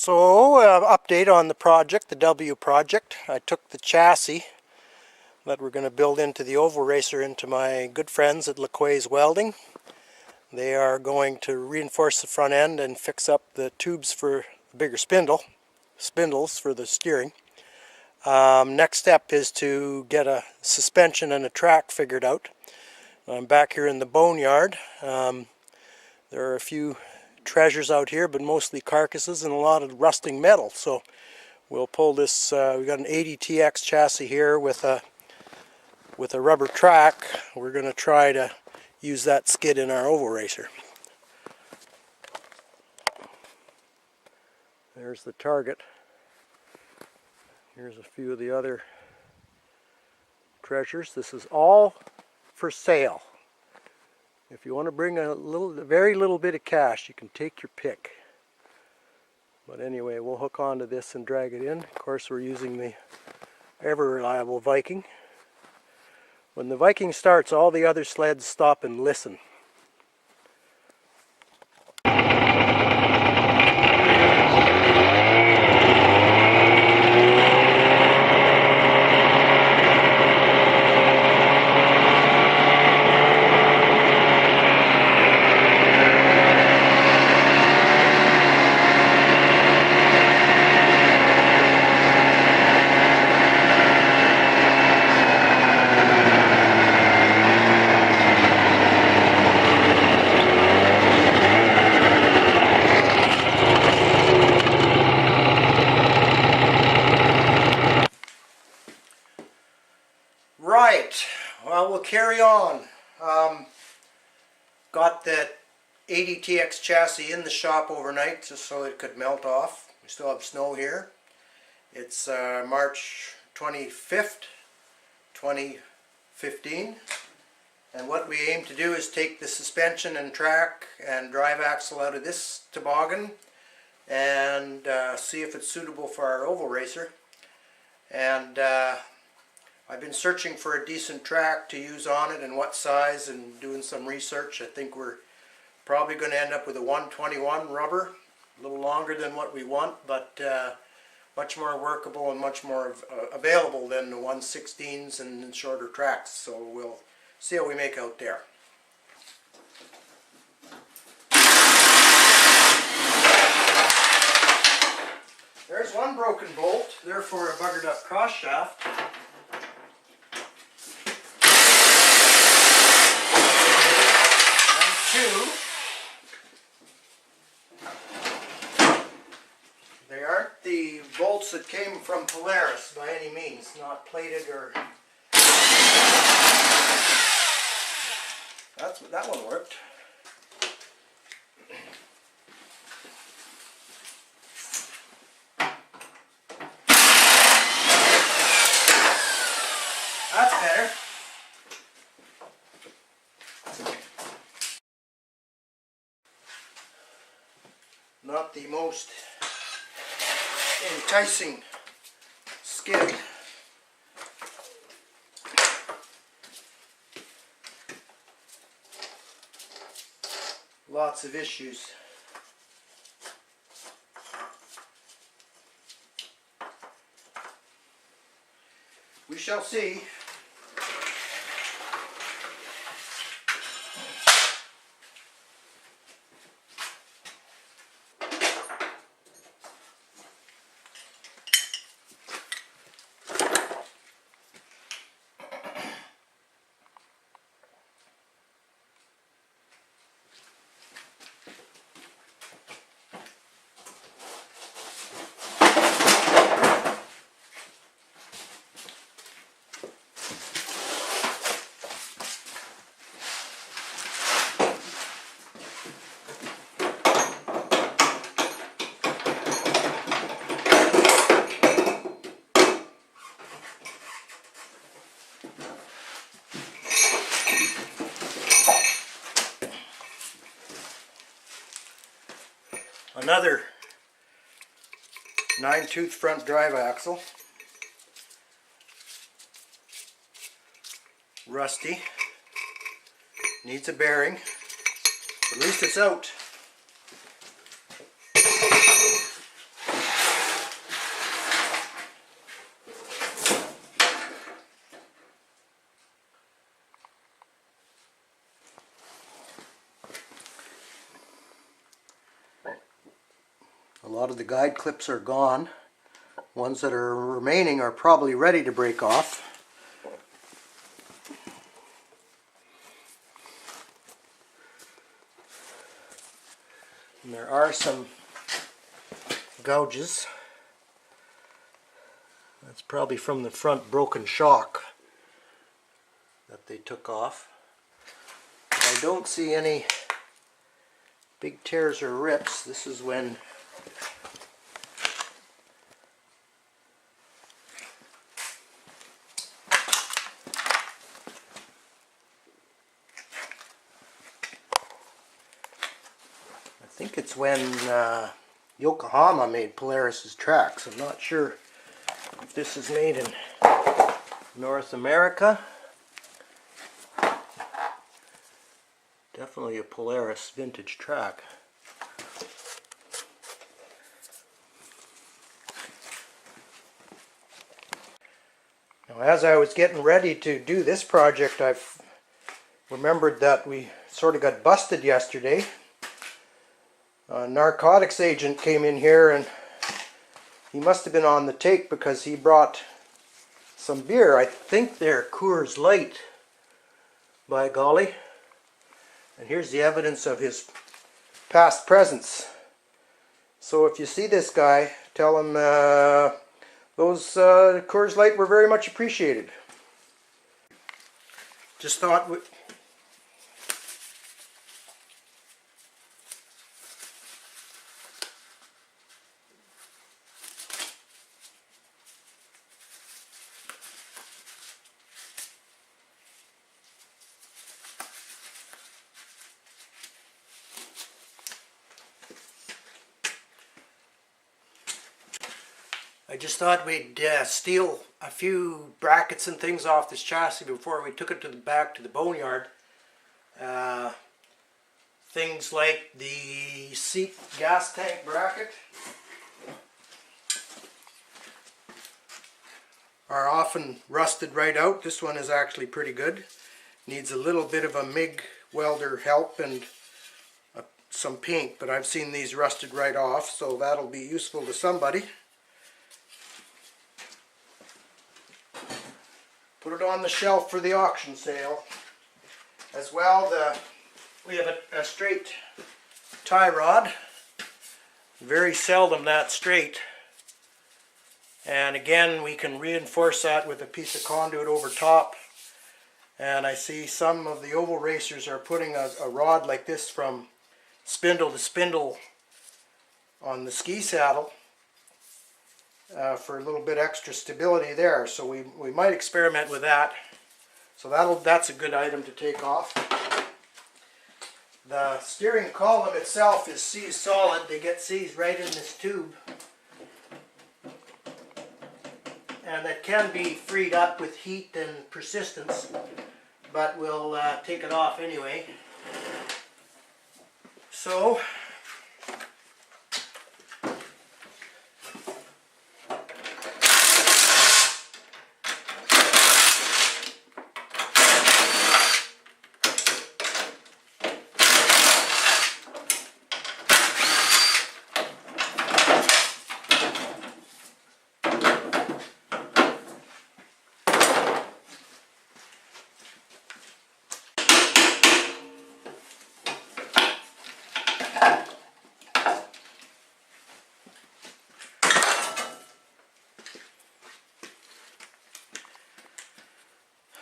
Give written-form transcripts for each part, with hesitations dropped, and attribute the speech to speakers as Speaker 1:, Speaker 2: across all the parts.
Speaker 1: So, update on the project, the W project. I took the chassis that we're going to build into the oval racer into my good friends at LeQuay's Welding. They are going to reinforce the front end and fix up the tubes for the bigger spindles for the steering. Next step is to get a suspension and a track figured out. I'm back here in the boneyard. There are a few treasures out here, but mostly carcasses and a lot of rusting metal. So we'll pull this. We got an 80TX chassis here with a rubber track. We're going to try to use that skid in our oval racer. There's the target. Here's a few of the other treasures. This is all for sale. If you want to bring a very little bit of cash, you can take your pick. But anyway, we'll hook onto this and drag it in. Of course, we're using the ever reliable Viking. When the Viking starts, all the other sleds stop and listen. Right, well, we'll carry on. Got that 80TX chassis in the shop overnight just so it could melt off. We still have snow here. It's March 25th, 2015. And what we aim to do is take the suspension and track and drive axle out of this toboggan and see if it's suitable for our oval racer. And I've been searching for a decent track to use on it and what size, and doing some research. I think we're probably going to end up with a 121 rubber, a little longer than what we want, but much more workable and much more available than the 116s and shorter tracks. So we'll see how we make out there. There's one broken bolt, therefore a buggered up cross shaft. They aren't the bolts that came from Polaris by any means, not plated or... That one worked. That's better. Not the most enticing skid. Lots of issues. We shall see. Another 9-tooth front drive axle. Rusty. Needs a bearing. At least it's out. A lot of the guide clips are gone. Ones that are remaining are probably ready to break off. And there are some gouges. That's probably from the front broken shock that they took off. But I don't see any big tears or rips. This is when I think it's when Yokohama made Polaris's tracks. I'm not sure if this is made in North America. Definitely a Polaris vintage track. Now, as I was getting ready to do this project, I've remembered that we sort of got busted yesterday. A narcotics agent came in here and he must have been on the take because he brought some beer. I think they're Coors Light, by golly. And here's the evidence of his past presence. So if you see this guy, tell him those Coors Light were very much appreciated. Just thought we'd steal a few brackets and things off this chassis before we took it back to the boneyard. Things like the seat gas tank bracket are often rusted right out. This one is actually pretty good. Needs a little bit of a MIG welder help and some paint, but I've seen these rusted right off, so that'll be useful to somebody. Put it on the shelf for the auction sale. As well, we have a straight tie rod. Very seldom that straight. And again, we can reinforce that with a piece of conduit over top. And I see some of the oval racers are putting a rod like this from spindle to spindle on the ski saddle. For a little bit extra stability there, so we might experiment with that. So that's a good item to take off. The steering column itself is seized solid. They get seized right in this tube, and it can be freed up with heat and persistence, but we'll take it off anyway. So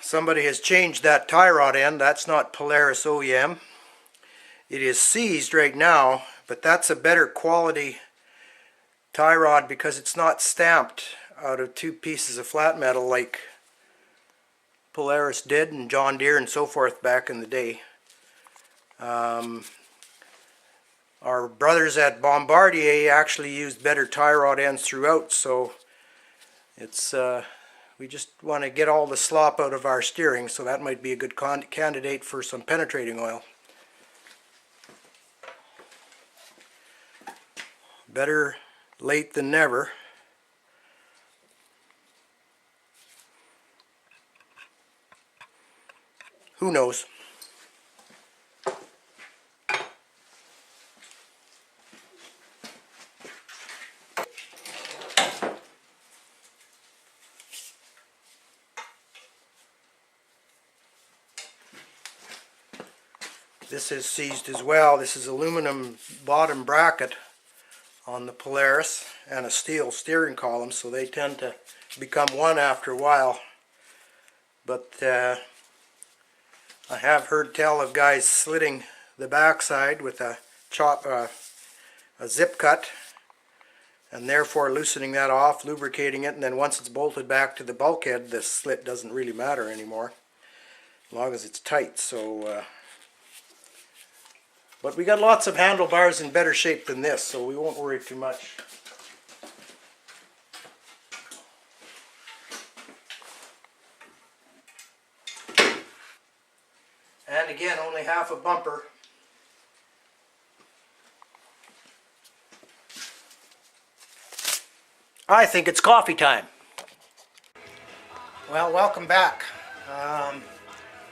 Speaker 1: somebody has changed that tie rod end. That's not Polaris OEM. It is seized right now, but that's a better quality tie rod because it's not stamped out of two pieces of flat metal like Polaris did and John Deere and so forth back in the day. Our brothers at Bombardier actually used better tie rod ends throughout, so it's we just want to get all the slop out of our steering, so that might be a good candidate for some penetrating oil. Better late than never. Who knows? This is seized as well. This is aluminum bottom bracket on the Polaris and a steel steering column, so they tend to become one after a while. But I have heard tell of guys slitting the backside with a zip cut, and therefore loosening that off, lubricating it, and then once it's bolted back to the bulkhead, the slit doesn't really matter anymore, as long as it's tight. So, but we got lots of handlebars in better shape than this, so we won't worry too much. And again, only half a bumper. I think it's coffee time. Well, welcome back.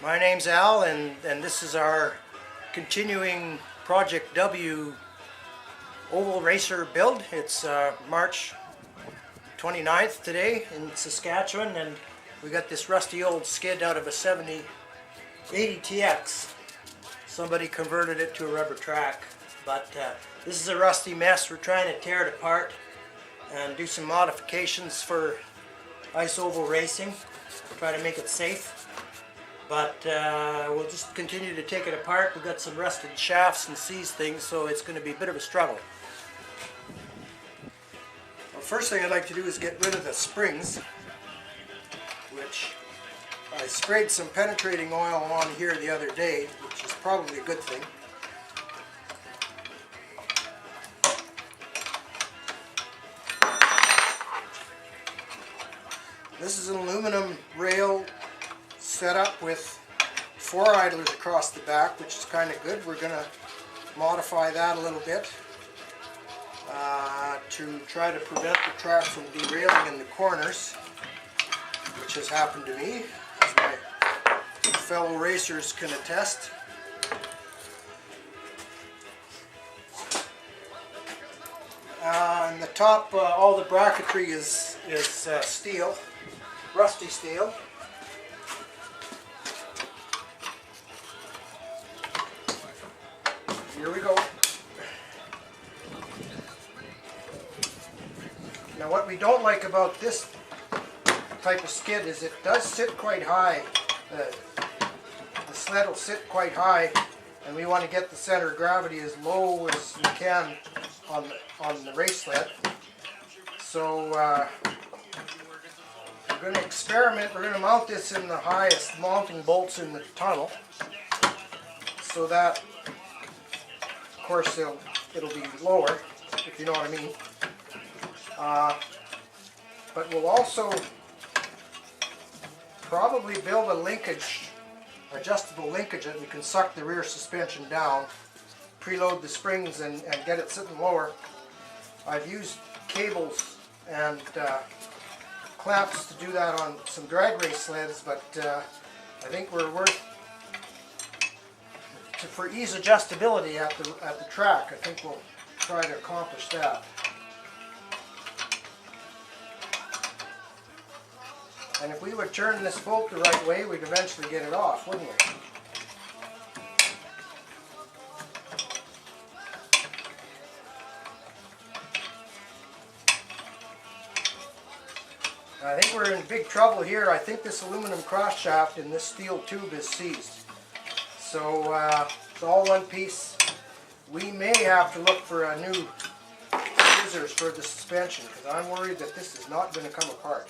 Speaker 1: My name's Al, and this is our continuing Project W oval racer build. It's March 29th today in Saskatchewan, and we got this rusty old skid out of a 80 TX. Somebody converted it to a rubber track, but this is a rusty mess. We're trying to tear it apart and do some modifications for ice oval racing, try to make it safe. But we'll just continue to take it apart. We've got some rusted shafts and seized things, so it's going to be a bit of a struggle. Well, first thing I'd like to do is get rid of the springs, which I sprayed some penetrating oil on here the other day, which is probably a good thing. This is an aluminum rail setup with 4 idlers across the back, which is kind of good. We're going to modify that a little bit to try to prevent the track from derailing in the corners, which has happened to me, as my fellow racers can attest. And the top, all the bracketry is steel, rusty steel. Here we go. Now what we don't like about this type of skid is it does sit quite high. The sled will sit quite high, and we want to get the center of gravity as low as you can on the race sled. So we're going to experiment. We're going to mount this in the highest mounting bolts in the tunnel, so that, of course, it'll be lower, if you know what I mean. But we'll also probably build a linkage, adjustable linkage, that we can suck the rear suspension down, preload the springs, and get it sitting lower. I've used cables and clamps to do that on some drag race sleds, but I think we're worth, for ease adjustability at the track, I think we'll try to accomplish that. And if we would turn this bolt the right way, we'd eventually get it off, wouldn't we? I think we're in big trouble here. I think this aluminum cross shaft in this steel tube is seized. So it's all one piece. We may have to look for a new scissors for the suspension, because I'm worried that this is not going to come apart.